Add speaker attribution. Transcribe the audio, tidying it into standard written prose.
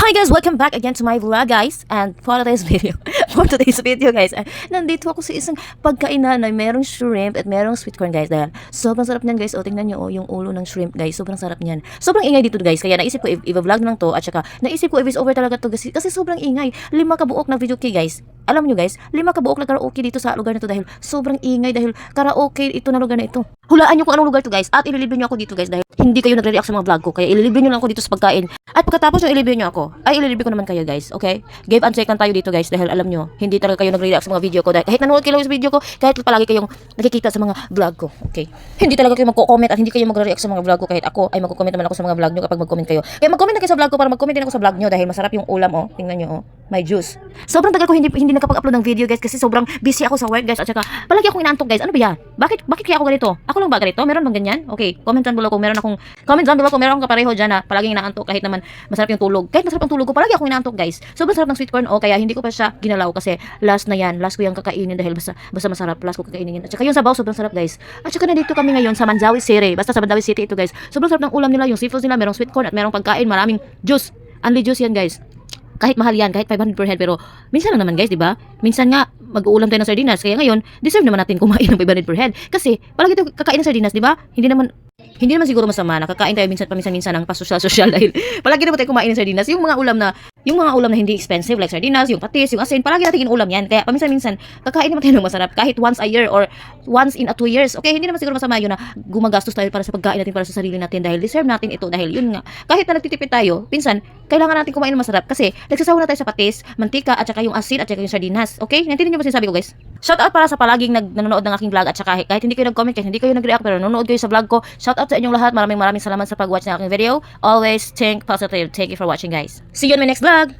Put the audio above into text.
Speaker 1: Hi guys, welcome back again to my vlog guys. And for today's video, guys, nandito ako sa isang pagkainan na merong shrimp at merong sweet corn guys. Dahil sobrang sarap niyan guys. O tingnan niyo yung ulo ng shrimp guys. Sobrang sarap niyan. Sobrang ingay dito guys. Kaya naisip ko i-vlog lang to at saka naisip ko i-voice over talaga to kasi sobrang ingay. 5 kabuok na video kay guys. Alam niyo guys, 5 kabuok na karaoke dito sa lugar na to dahil sobrang ingay dahil karaoke ito na lugar na ito. Hulaan niyo kung anong lugar to guys at ililibre niyo ako dito guys dahil hindi kayo nagre-react sa mga vlog ko kaya ililibre niyo lang ako dito sa pagkain. At pagkatapos yung ililibre niyo ako, ay ililibre ko naman kayo guys, okay? Give and take lang tayo dito guys dahil alam niyo, hindi talaga kayo nagre-react sa mga video ko dahil kahit nanonood kayo sa video ko, kahit palagi kayong nakikita sa mga vlog ko, okay? Hindi talaga kayo magko-comment at hindi kayo magre-react sa mga vlog ko kahit ako ay magko-comment naman ako sa mga vlog niyo kapag mag-comment kayo. Kaya mag-comment na kayo sa vlog ko para mag-comment din ako sa vlog niyo dahil masarap yung ulam oh. Tingnan niyo oh, may juice. Sobrang tagal ko hindi nakapag-upload ng video guys kasi sobrang busy ako sa work guys at saka palagi akong inaantok guys. Ano ba yan? Bakit kaya ako ganito? Ako lang ba ganito? Meron bang ganyan? Okay, comment down below kung meron akong kapareho diyan na palaging inaantok kahit naman masarap yung tulog. Kahit masarap ang tulog ko, palagi akong inaantok guys. Sobrang sarap ng sweet corn oh, kaya hindi ko pa siya ginalaw kasi last na yan. Last ko yung kakainin dahil basta masarap. Last ko kakainin yan. At saka yung sabaw sobrang sarap guys. At saka nandito kami ngayon sa Manzawi City. Basta sa Manzawi City ito guys. Sobrang sarap ng ulam nila, yung seafoods nila, merong sweet corn at merong pagkain, maraming juice. Only juice yan guys. Kahit mahal yan, kahit 500 per head, pero minsan lang naman guys, di ba? Minsan nga, mag-uulam tayo ng sardinas, kaya ngayon, deserve naman natin kumain ng 500 per head. Kasi, palagi tayo kakain ng sardinas, di ba? Hindi naman siguro masama, nakakain tayo minsan ng pasosyal dahil palagi naman tayo kumain ng sardinas. Yung mga ulam na hindi expensive like sardinas, yung patis, yung asin, palagi natin ulam yan. Kaya paminsan-minsan, kakain naman tayo ng masarap kahit once a year or once in a 2 years. Okay, hindi naman siguro masama yun na gumagastos tayo para sa pagkain natin, para sa sarili natin dahil deserve natin ito. Dahil yun nga, kahit na nagtitipid tayo, pinsan, kailangan natin kumain ng masarap kasi nagsasawa na tayo sa patis, mantika, at saka yung asin, at saka yung sardinas. Okay? Naintindihan niyo ba sinasabi ko guys? Shout out para sa palaging nanonood ng aking vlog at saka kahit hindi kayo nag-comment, kahit hindi kayo nag-react pero nanonood kayo sa vlog ko. Shout out sa inyong lahat. Maraming salamat sa pag-watch ng aking video. Always think positive. Thank you for watching guys. See you in my next vlog.